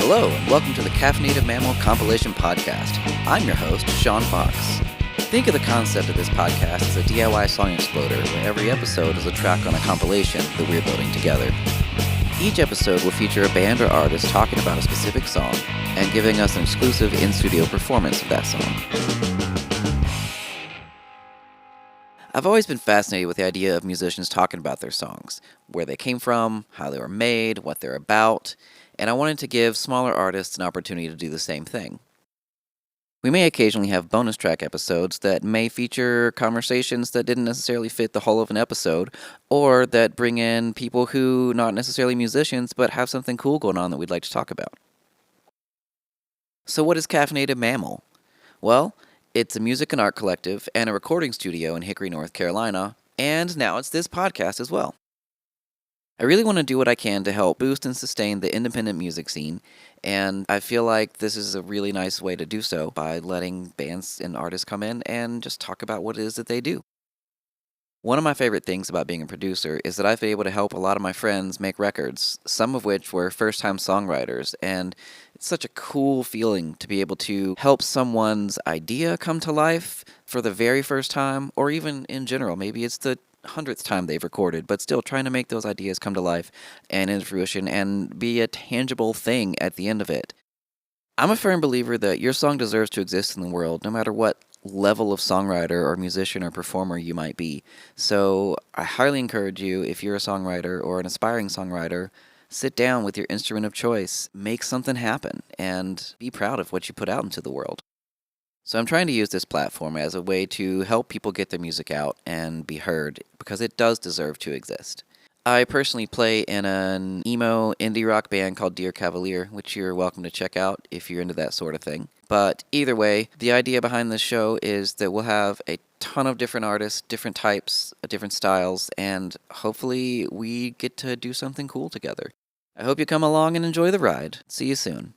Hello, and welcome to the Caffeinated Mammal Compilation Podcast. I'm your host, Shaun Fox. Think of the concept of this podcast as a DIY song exploder, where every episode is a track on a compilation that we're building together. Each episode will feature a band or artist talking about a specific song and giving us an exclusive in-studio performance of that song. I've always been fascinated with the idea of musicians talking about their songs, where they came from, how they were made, what they're about, and I wanted to give smaller artists an opportunity to do the same thing. We may occasionally have bonus track episodes that may feature conversations that didn't necessarily fit the whole of an episode, or that bring in people who, not necessarily musicians, but have something cool going on that we'd like to talk about. So what is Caffeinated Mammal? Well, it's a music and art collective and a recording studio in Hickory, North Carolina, and now it's this podcast as well. I really want to do what I can to help boost and sustain the independent music scene, and I feel like this is a really nice way to do so by letting bands and artists come in and just talk about what it is that they do. One of my favorite things about being a producer is that I've been able to help a lot of my friends make records, some of which were first-time songwriters, and it's such a cool feeling to be able to help someone's idea come to life for the very first time, or even in general. Maybe it's the 100th time they've recorded, but still trying to make those ideas come to life and into fruition and be a tangible thing at the end of it. I'm a firm believer that your song deserves to exist in the world, no matter what level of songwriter or musician or performer you might be. So I highly encourage you, if you're a songwriter or an aspiring songwriter, sit down with your instrument of choice, make something happen, and be proud of what you put out into the world. So I'm trying to use this platform as a way to help people get their music out and be heard, because it does deserve to exist. I personally play in an emo indie rock band called Dear Cavalier, which you're welcome to check out if you're into that sort of thing. But either way, the idea behind this show is that we'll have a ton of different artists, different types, different styles, and hopefully we get to do something cool together. I hope you come along and enjoy the ride. See you soon.